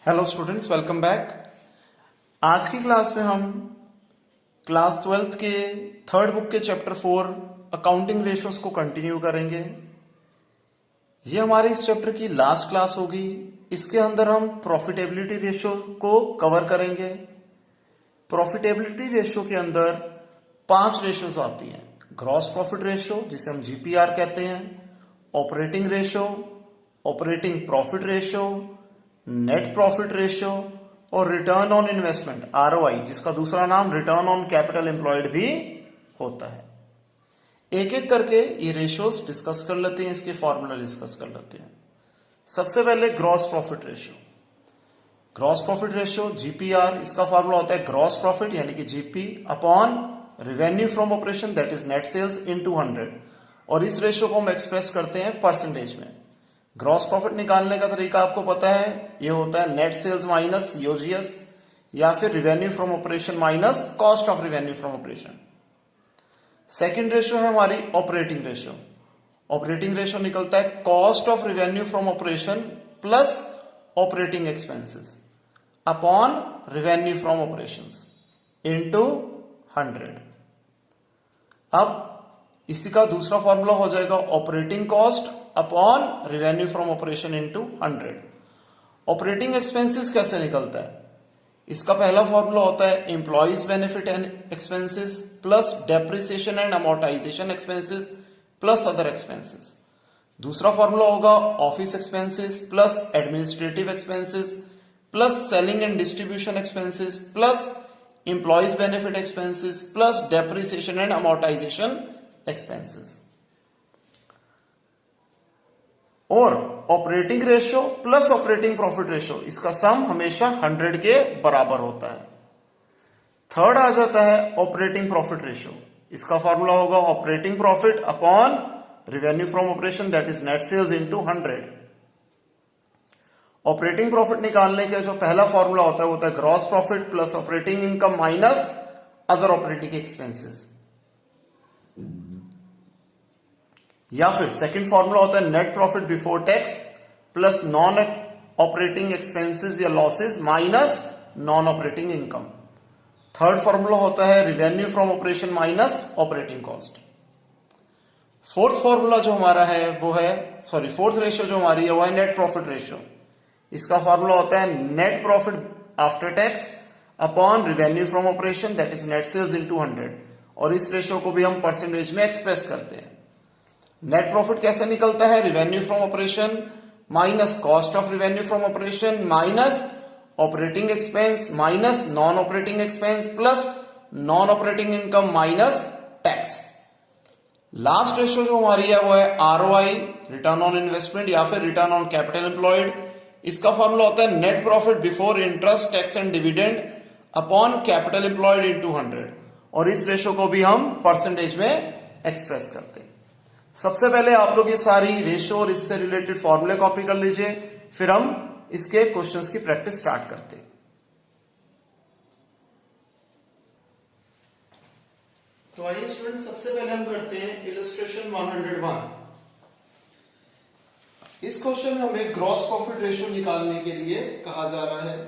Hello students, welcome back. आज की class में हम क्लास 12th के थर्ड बुक के चैप्टर 4 अकाउंटिंग रेशियोज को कंटिन्यू करेंगे। ये हमारे इस चैप्टर की लास्ट क्लास होगी। इसके अंदर हम प्रॉफिटेबिलिटी रेशियो को कवर करेंगे। प्रॉफिटेबिलिटी रेशियो के अंदर 5 रेशियोज आती हैं। ग्रॉस प्रॉफिट रेशियो, जिसे हम जीपीआर कहते हैं, operating ratio, operating profit ratio, net profit ratio और रिटर्न ऑन इन्वेस्टमेंट आरओआई, जिसका दूसरा नाम रिटर्न ऑन कैपिटल एम्प्लॉयड भी होता है। एक एक करके ये रेशियोज डिस्कस कर लेते हैं, इसके फॉर्मूला डिस्कस कर लेते हैं। सबसे पहले gross profit ratio. Gross profit ratio GPR, इसका फॉर्मूला होता है ग्रॉस प्रॉफिट यानी कि GP upon revenue from operation that is net sales into 100, और इस रेशियो को हम एक्सप्रेस करते हैं परसेंटेज में। ग्रॉस प्रॉफिट निकालने का तरीका आपको पता है, ये होता है नेट सेल्स माइनस सीओजीएस या फिर revenue from operation minus cost of revenue from operation. Second ratio है हमारी ऑपरेटिंग रेशियो। ऑपरेटिंग रेशियो निकलता है cost of revenue from operation plus operating expenses upon revenue from operations into 100। अब इसी का दूसरा फॉर्मूला हो जाएगा operating cost upon revenue from operation into 100। Operating expenses कैसे निकलता है? इसका पहला फॉर्मूला होता है employees benefit and expenses plus depreciation and amortisation expenses plus other expenses. दूसरा फॉर्मूला होगा office expenses plus administrative expenses plus selling and distribution expenses plus employees benefit expenses plus depreciation and amortisation expenses. और operating ratio plus operating profit ratio, इसका sum हमेशा 100 के बराबर होता है। Third आ जाता है ऑपरेटिंग प्रॉफिट रेशियो। इसका फॉर्मूला होगा operating profit upon revenue from operation that is net sales into 100। Operating profit निकालने का जो पहला फॉर्मूला होता है gross profit plus operating income minus other operating expenses, या फिर सेकंड फॉर्मूला होता है net profit before tax plus non operating expenses या losses minus non operating income. Third formula होता है revenue from operation minus operating cost. Fourth formula जो हमारा है वो है फोर्थ रेशियो जो हमारी है वो है नेट प्रॉफिट रेशियो। इसका फॉर्मूला होता है net profit after tax upon revenue from operation that is net sales into 100, और इस रेशियो को भी हम परसेंटेज में एक्सप्रेस करते हैं। नेट प्रॉफिट कैसे निकलता है? Revenue from operation minus cost of revenue from operation minus operating expense minus non operating expense plus non operating income minus tax. Last ratio जो हमारी है वो है आरओआई, रिटर्न ऑन इन्वेस्टमेंट या फिर रिटर्न ऑन कैपिटल एम्प्लॉयड। इसका formula होता है net profit before interest tax and dividend upon capital employed into 100, और इस रेशियो को भी हम परसेंटेज में एक्सप्रेस करते हैं। सबसे पहले आप लोग ये सारी रेशियो और इससे रिलेटेड फॉर्मूले कॉपी कर लीजिए, फिर हम इसके क्वेश्चंस की प्रैक्टिस स्टार्ट करते हैं। तो आइए स्टूडेंट, सबसे पहले हम करते हैं इलस्ट्रेशन 101। इस क्वेश्चन में हमें ग्रॉस प्रॉफिट रेशियो निकालने के लिए कहा जा रहा है।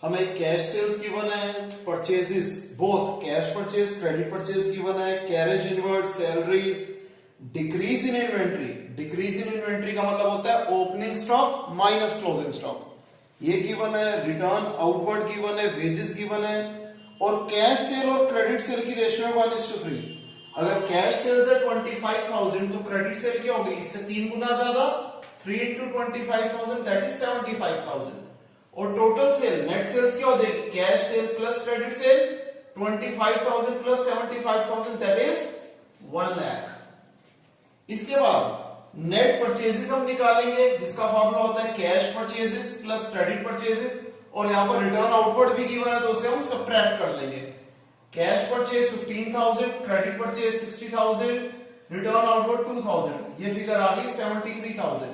हमें कैश सेल्स गिवन है, purchases both cash purchase credit purchase given है, carriage inward, salaries, decrease in inventory. Decrease in inventory का मतलब होता है opening stock minus closing stock, ये गिवन है। रिटर्न आउटवर्ड गिवन है, वेजेस गिवन है, और कैश सेल और क्रेडिट सेल की रेशियो है 1:3। अगर कैश सेल्स है 25,000 तो क्रेडिट सेल क्या होगी? इससे 3 गुना ज्यादा, 3 into 25,000 दैट इज 75,000। और टोटल सेल नेट सेल्स क्या हो जाएगी? Cash cell plus credit sale 25,000 plus 75,000 that is 1 lakh. इसके बाद नेट परचेजेस हम निकालेंगे, जिसका फॉर्मूला होता है cash purchases plus credit purchases, और यहां पर रिटर्न आउटवर्ड भी गिवन है तो उसे हम सब्ट्रैक्ट कर लेंगे। Cash purchase 15,000, credit purchase 60,000, return outward 2,000, ये फिगर आ गई 73,000।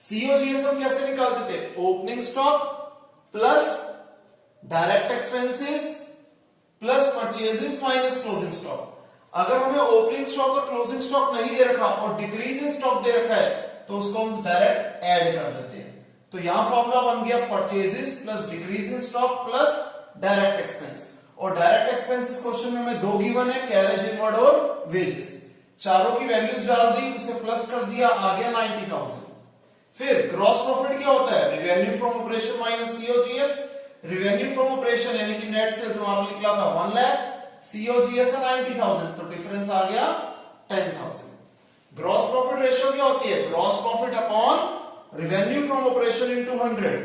सीओजीएस हम कैसे निकालते थे? Opening stock plus direct expenses plus purchases minus closing stock. अगर हमें ओपनिंग स्टॉक और क्लोजिंग स्टॉक नहीं दे रखा और डिक्रीज इन स्टॉक दे रखा है तो उसको हम डायरेक्ट ऐड कर देते हैं। तो यहां फॉर्मूला बन गया purchases plus decrease in stock plus direct expense. और डायरेक्ट एक्सपेंस इस क्वेश्चन में दो गिवन है, कैरेज इनवर्ड और वेजेस। चारों की वैल्यूज डाल दी, उसे प्लस कर दिया, आ गया 90,000। फिर ग्रॉस प्रॉफिट क्या होता है? Revenue from operation minus COGS. Revenue from operation यानी कि नेट सेल्स हमारा निकला था 1 लाख, सीओजीएस है 90,000, तो डिफरेंस आ गया 10,000। ग्रॉस प्रॉफिट रेशियो क्या होती है? Gross profit upon revenue from operation into 100,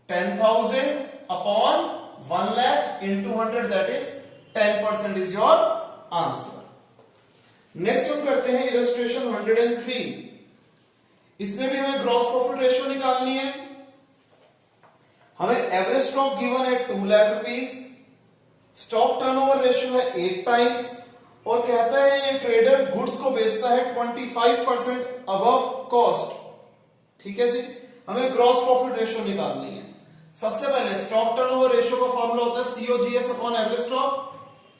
10,000 upon 1 lakh into 100, that is 10% is your answer. Next हम करते हैं इलस्ट्रेशन 103। इसमें भी हमें ग्रॉस प्रॉफिट रेशियो निकालनी है। हमें एवरेज स्टॉक गिवन है 2 lakh rupees, stock turnover ratio है 8 टाइम्स, और कहता है ये ट्रेडर गुड्स को बेचता है 25% अबव कॉस्ट। ठीक है जी, हमें ग्रॉस प्रॉफिट रेशियो निकालनी है। सबसे पहले स्टॉक टर्नओवर रेशियो का फॉर्मूला होता है COGS upon average stock.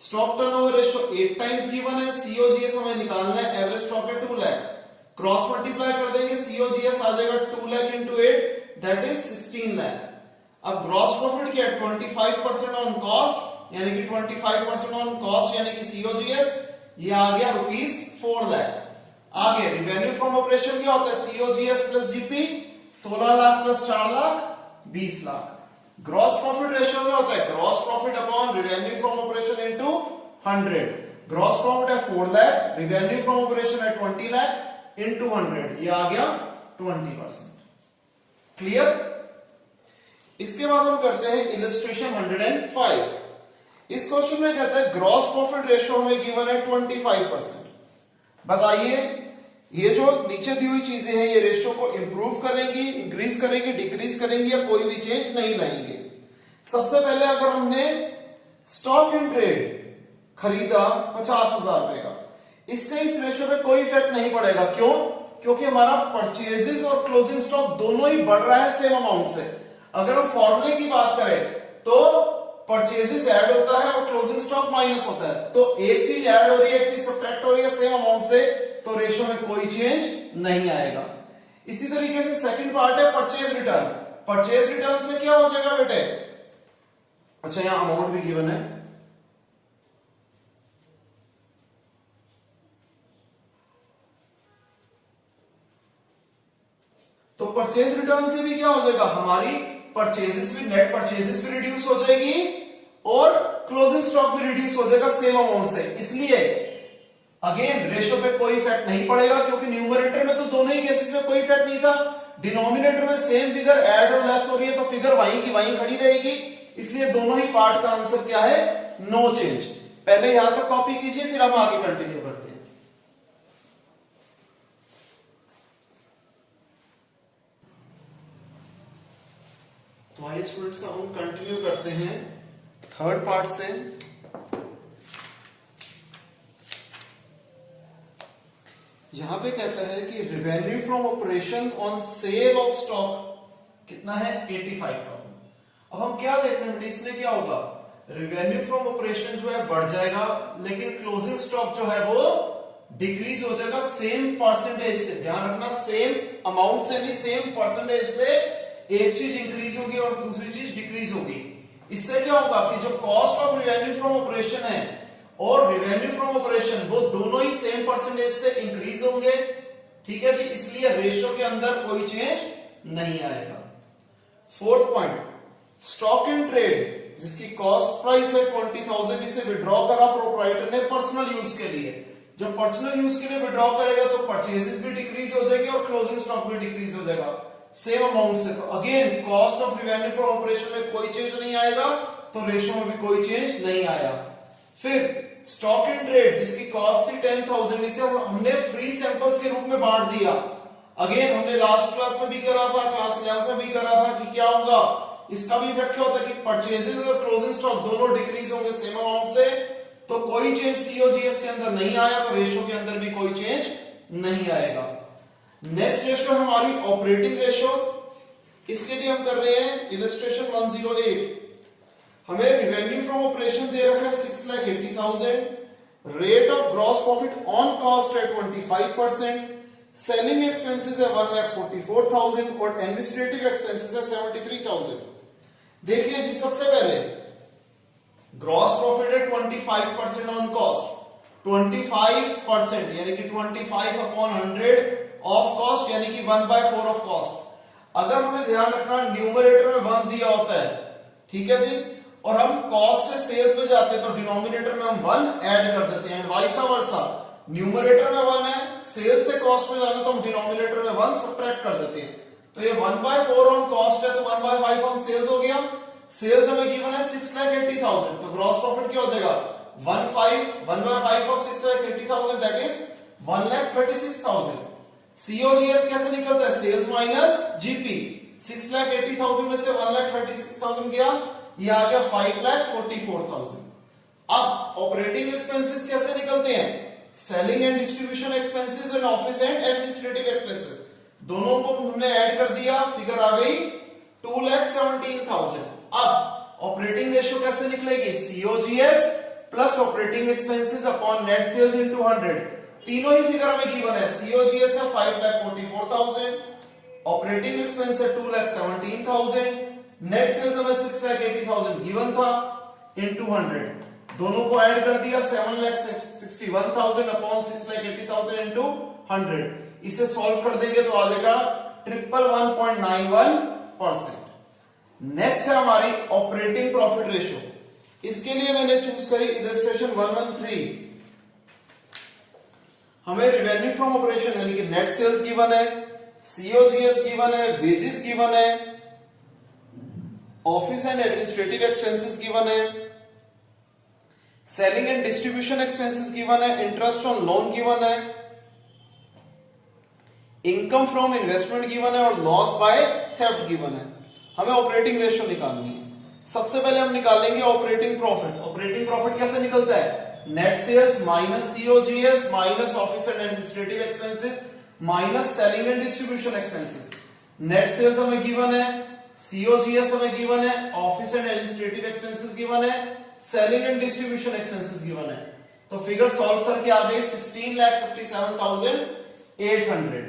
Stock turnover ratio 8 times given है, सीओजीएस हमें निकालना है, एवरेज स्टॉक है 2 लाख, क्रॉस मल्टीप्लाई कर देंगे, सीओजीएस आ जाएगा 2 lakh into 8, that is 16 lakh. अब ग्रॉस प्रॉफिट क्या है? 25% ऑन कॉस्ट, यानी कि 25% ऑन कॉस्ट यानी कि सीओजीएस, ये आ गया रुपीस 4 लाख। आगे रिवेन्यू फ्रॉम ऑपरेशन क्या होता है? COGS plus GP, 16 lakh plus 4 lakh 20 lakh. Gross profit ratio क्या होता है? Gross profit upon revenue from operation into 100। Gross profit है 4 लाख, रिवेन्यू फ्रॉम ऑपरेशन है 20 लाख इनटू 100, ये आ गया 20%। क्लियर? इसके बाद हम करते हैं इलस्ट्रेशन 105। इस क्वेश्चन में कहता है ग्रॉस प्रॉफिट रेशियो हमें गिवन है 25%। बताइए ये जो नीचे दी हुई चीजें हैं ये रेशियो को इंप्रूव करेंगी, इंक्रीज करेंगी, डिक्रीज करेंगी, या कोई भी चेंज नहीं लाएंगे। सबसे पहले अगर हमने स्टॉक इन ट्रेड खरीदा 50,000 रुपए का, इससे इस रेशियो पे कोई इफेक्ट नहीं पड़ेगा। क्यों? क्योंकि हमारा परचेजेस और क्लोजिंग स्टॉक दोनों ही बढ़ रहा है सेम अमाउंट से। अगर हम फॉर्मूले की बात करें तो परचेजेस ऐड होता है और क्लोजिंग स्टॉक माइनस होता है, तो एक चीज ऐड हो रही है, एक चीज सब्ट्रैक्ट हो रही है सेम अमाउंट से, तो रेशियो में कोई चेंज नहीं आएगा। इसी तरीके से सेकंड पार्ट है परचेज रिटर्न। परचेज रिटर्न से क्या हो जाएगा बेटे? अच्छा यहां अमाउंट भी गिवन है, तो परचेज रिटर्न से भी क्या हो जाएगा? हमारी परचेजेस भी, नेट परचेजेस भी रिड्यूस हो जाएगी और क्लोजिंग स्टॉक भी रिड्यूस हो जाएगा सेम अमाउंट से। इसलिए अगेन रेशियो पे कोई इफेक्ट नहीं पड़ेगा, क्योंकि न्यूमरेटर में तो दोनों ही केसेस में कोई इफेक्ट नहीं था। डिनोमिनेटर में सेम फिगर ऐड और लेस हो रही है, तो फिगर वहीं की वहीं खड़ी रहेगी। इसलिए दोनों ही पार्ट का आंसर क्या है? No change. पहले यहां तक कॉपी कीजिए, फिर हम आगे कंटिन्यू करते हैं। तो आइए स्टूडेंट्स हम कंटिन्यू करते हैं थर्ड पार्ट से। यहां पे कहता है कि revenue from operation on sale of stock कितना है? 85,000। अब हम क्या देख रहे हैं इसमें क्या होगा? रिवेन्यू फ्रॉम ऑपरेशन जो है बढ़ जाएगा, लेकिन क्लोजिंग स्टॉक जो है वो डिक्रीज हो जाएगा सेम परसेंटेज से। ध्यान रखना, सेम अमाउंट से नहीं, सेम परसेंटेज से एक चीज इंक्रीज होगी और दूसरी चीज डिक्रीज होगी। इससे क्या होगा कि जो cost of revenue from operation है और रिवेन्यू फ्रॉम ऑपरेशन वो दोनों ही सेम परसेंटेज से इंक्रीज होंगे। ठीक है जी, इसलिए रेशियो के अंदर कोई चेंज नहीं आएगा। Fourth point, stock in trade जिसकी कॉस्ट प्राइस है 20,000, इसे विड्रॉ करा प्रोप्राइटर ने पर्सनल यूज के लिए। जब पर्सनल यूज के लिए विड्रॉ करेगा तो परचेजेस भी डिक्रीज हो जाएगी और क्लोजिंग स्टॉक भी डिक्रीज हो जाएगा सेम अमाउंट से। तो again cost of revenue from operation में कोई चेंज नहीं आएगा, तो रेशियो में भी कोई चेंज नहीं आया। फिर स्टॉक इन ट्रेड जिसकी कॉस्ट थी 10,000, इसे हमने फ्री सैंपल्स के रूप में बांट दिया। अगेन हमने लास्ट क्लास में भी करा था, क्लास 11 में भी करा था कि क्या होगा, इसका भी इफेक्ट क्या होता है कि परचेजेस और क्लोजिंग स्टॉक दोनों डिक्रीज होंगे सेम अमाउंट से, तो कोई चेंज सीओजीएस के अंदर नहीं आया, तो रेशियो के अंदर भी कोई चेंज नहीं आएगा। नेक्स्ट रेशियो हमारी ऑपरेटिंग रेशियो। इसके लिए हम कर रहे हैं इलस्ट्रेशन 108। हमें रिवेन्यू फ्रॉम ऑपरेशन दे रखा है 6,80,000, rate of gross profit on cost है 25%, सेलिंग एक्सपेंसेस है 1,44,000 और एडमिनिस्ट्रेटिव एक्सपेंसेस है 73,000। देखिए जी, सबसे पहले ग्रॉस प्रॉफिट है 25% ऑन कॉस्ट, 25% यानी कि 25 अपॉन 100 ऑफ कॉस्ट यानी कि 1/4 ऑफ कॉस्ट। अगर हमें ध्यान रखना न्यूमरेटर में 1 दिया होता है, ठीक है जी, और हम कॉस्ट से सेल्स में जाते हैं तो डिनोमिनेटर में हम 1 ऐड कर देते हैं, वाइसा वर्सा। न्यूमरेटर में 1 है, सेल्स से कॉस्ट में जाना तो हम डिनोमिनेटर में 1 सब्ट्रैक्ट कर देते हैं। तो ये 1/4 ऑन कॉस्ट है तो 1/5 ऑन सेल्स हो गया। सेल्स हमें गिवन है 6,80,000, तो ग्रॉस प्रॉफिट क्या हो जाएगा 1/5 ऑफ 6,80,000 दैट इज 1,36,000। सीओजीएस कैसे निकलता है, सेल्स माइनस जीपी। 6,80,000 में से 1,36,000 गया, ये आ गया 5,44,000। अब ऑपरेटिंग एक्सपेंसेस कैसे निकलते हैं, selling and distribution expenses and office and administrative expenses, दोनों को हमने ऐड कर दिया, फिगर आ गई 2,17,000। अब ऑपरेटिंग रेशियो कैसे निकलेगी, COGS plus operating expenses upon net sales into 100। तीनों ही फिगर हमें गिवन है, सीओजीएस है 5,44,000, ऑपरेटिंग एक्सपेंस है 2,17,000, नेट सेल्स हमें 6,80,000 गिवन था इनटू 100, दोनों को ऐड कर दिया 7,61,000 अपॉन 6,80,000 इनटू 100। इसे सॉल्व कर देंगे तो आ जाएगा 111.91%। नेक्स्ट है हमारी ऑपरेटिंग प्रॉफिट रेशियो। इसके लिए मैंने चूज करी इलस्ट्रेशन 113। हमें रेवेन्यू फ्रॉम ऑपरेशन यानी कि नेट सेल्स गिवन है, सीओजीएस गिवन है, वेजेस गिवन है, office and administrative expenses given है, selling and distribution expenses given है, इंटरेस्ट ऑन लोन गिवन है, इनकम फ्रॉम इन्वेस्टमेंट गिवन है और लॉस बाय थेफ्ट गिवन है। हमें ऑपरेटिंग रेशियो निकालनी है। सबसे पहले हम निकालेंगे ऑपरेटिंग प्रॉफिट। ऑपरेटिंग प्रॉफिट कैसे निकलता है, net sales minus COGS minus office and administrative expenses minus selling and distribution expenses. Net sales हमें गिवन है, सीओजीएस हमें गिवन है, office and administrative expenses given है, selling and distribution expenses given है। तो फिगर सॉल्व करके आ गई 16,57,800।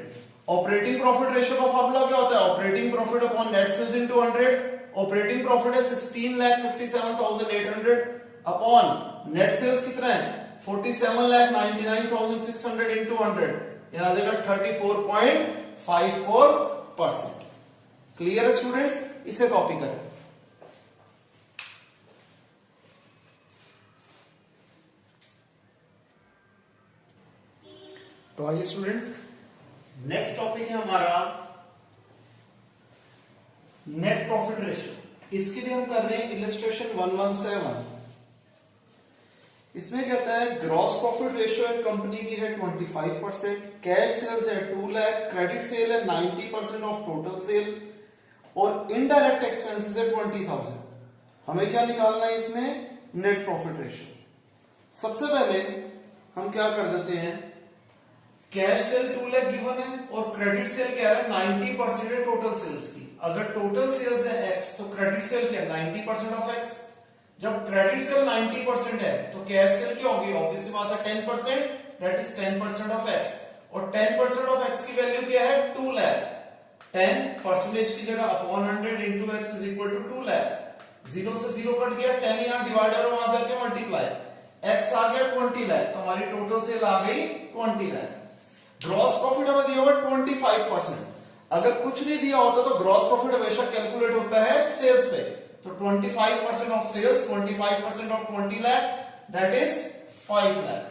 ऑपरेटिंग प्रॉफिट रेशियो का फॉर्मूला क्या होता है, operating profit upon net sales into 100। Operating profit है 16,57,800 अपॉन नेट सेल्स कितना है 47,99,600 इनटू 100, यह आ जाएगा 34.54%। क्लियर है स्टूडेंट्स, इसे कॉपी करें। तो आइए स्टूडेंट्स, नेक्स्ट टॉपिक है हमारा नेट प्रॉफिट रेशियो। इसके लिए हम कर रहे हैं इलस्ट्रेशन 117। इसमें कहता है ग्रॉस प्रॉफिट रेशियो कंपनी की है 25%, कैश सेल्स है 2 लाख, क्रेडिट सेल है 90% ऑफ टोटल सेल और इनडायरेक्ट एक्सपेंसेस है 20,000। हमें क्या निकालना है इसमें, नेट प्रॉफिट रेशियो। सबसे पहले हम क्या कर देते हैं, कैश सेल 2 लाख गिवन है और क्रेडिट सेल क्या है 90% है टोटल सेल्स की। अगर टोटल सेल्स है x तो क्रेडिट सेल क्या 90% ऑफ x। जब क्रेडिट सेल 90% है तो कैश सेल क्या होगी, ऑब्वियसली बात है 10%, दैट इज 10% ऑफ x और 10% ऑफ x की वैल्यू क्या है 2 लाख। 10% की जगह upon 100 into x is equal to 2 lakh. 0 से 0 कट गया, 10 यहां डिवाइडर और वहां जाके मल्टीप्लाई, x आ गया 20 लाख, तो हमारी टोटल सेल आ गई 20 लाख। ग्रॉस प्रॉफिट हमें दिया हुआ 25%। अगर कुछ नहीं दिया होता तो ग्रॉस प्रॉफिट हमेशा कैलकुलेट होता है सेल्स पे, तो 25% off sales 25% off 20 lakh that is 5 lakh.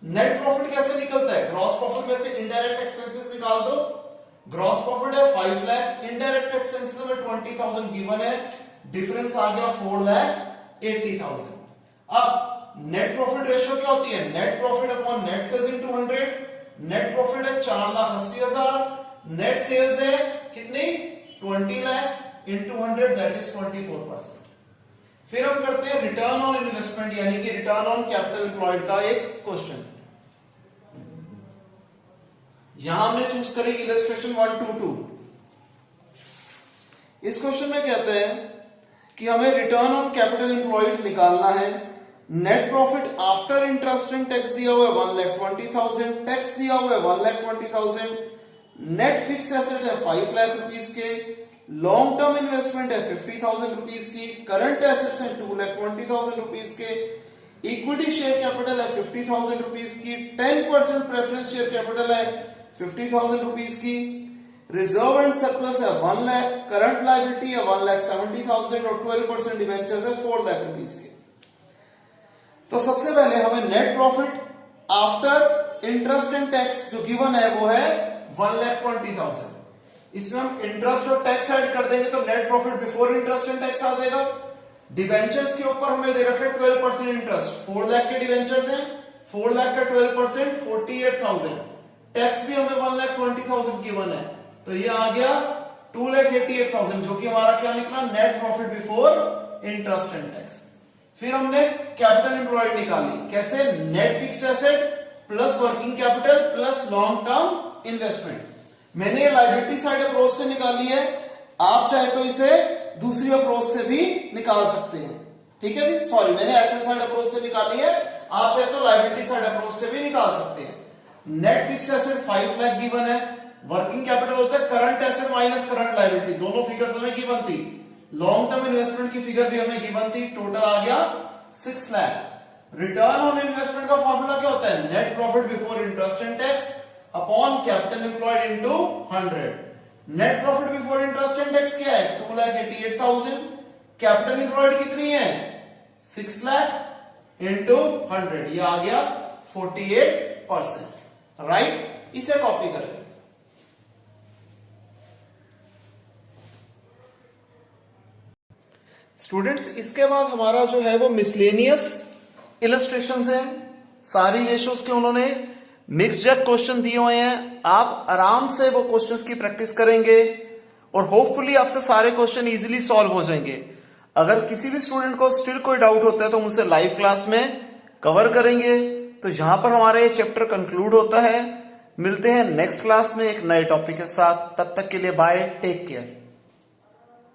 Net profit कैसे निकलता है, ग्रॉस प्रॉफिट में से इनडायरेक्ट एक्सपेंसेस निकाल दो। ग्रॉस प्रॉफिट है 5 लाख, इनडायरेक्ट एक्सपेंसेस में 20,000 गिवन है, डिफरेंस आ गया 4,80,000। अब नेट प्रॉफिट रेशियो क्या होती है, net profit upon net sales into 100। Net profit है 4,80,000, नेट सेल्स है कितनी 20 लाख इंटू 100 दैट इज 24%। फिर हम करते हैं रिटर्न ऑन इन्वेस्टमेंट यानी कि रिटर्न ऑन कैपिटल एम्प्लॉयड का एक क्वेश्चन। यहां हमने चूज करी इलस्ट्रेशन 122। इस क्वेश्चन में कहते हैं कि हमें रिटर्न ऑन कैपिटल एम्प्लॉयड निकालना है। Net profit after interest and tax दिया हुआ है 1,20,000, टैक्स दिया हुआ है 1,20,000, नेट फिक्स एसेट है 5 लाख रुपीस के, लॉन्ग टर्म इन्वेस्टमेंट है 50,000 रुपीस की, करंट एसेट्स हैं 2,20,000 रुपीस के, इक्विटी शेयर कैपिटल है 50,000 रुपीस की, 10% प्रेफरेंस शेयर कैपिटल है 50,000 रुपीस की, रिजर्व एंड सरप्लस है 1 लाख, करंट लायबिलिटी है 1,70,000 और 12% डिवेंचर्स है 4 लाख रुपीस के। तो सबसे पहले हमें net profit after interest and tax जो गिवन है वो है 1,20,000। इसमें हम इंटरेस्ट और टैक्स ऐड कर देंगे तो net profit before interest and tax आ जाएगा। डिवेंचर्स के ऊपर हमें दे रखा है 12% इंटरेस्ट, 4 लाख के डिवेंचर्स हैं, 4 लाख का 12% 48,000, टैक्स भी हमें 1,20,000 गिवन है, तो ये आ गया 2,88,000 जो कि हमारा क्या निकला net profit before interest and tax. फिर हमने कैपिटल एम्प्लॉयड निकाली, कैसे? Net fix asset plus working capital plus long term investment. मैंने ये लायबिलिटी साइड अप्रोच से निकाली है, आप चाहे तो इसे दूसरी अप्रोच से भी निकाल सकते हैं, ठीक है जी। सॉरी, मैंने एसेट साइड अप्रोच से निकाली है, आप चाहे तो लायबिलिटी साइड अप्रोच से भी निकाल सकते हैं। Net fix asset 5 lakh given है, वर्किंग कैपिटल होता है current asset minus current liability, दोनों फिगर्स हमें गिवन थी, लॉन्ग टर्म इन्वेस्टमेंट की फिगर भी हमें गिवन थी, टोटल आ गया 6 लाख। रिटर्न ऑन इन्वेस्टमेंट का फॉर्मूला क्या होता है? Net profit before interest and tax upon capital employed into 100। Net profit before interest and tax क्या है? 2,88,000। कैपिटल एम्प्लॉयड कितनी है? 6 लाख इंटू 100, ये आ गया 48%, राइट। इसे कॉपी करें। स्टूडेंट्स, इसके बाद हमारा जो है वो मिसलेनियस इलस्ट्रेशंस है, सारी रेशियोज के उन्होंने मिक्स जग क्वेश्चन दिए हुए हैं, आप आराम से वो क्वेश्चंस की प्रैक्टिस करेंगे और होपफुली आपसे सारे क्वेश्चन इजीली सॉल्व हो जाएंगे। अगर किसी भी स्टूडेंट को स्टिल कोई डाउट होता है तो मुझसे लाइव क्लास में कवर करेंगे। तो यहां पर हमारा ये चैप्टर कंक्लूड होता है। मिलते हैं नेक्स्ट क्लास में एक नए टॉपिक के साथ, तब तक के लिए बाय, टेक केयर।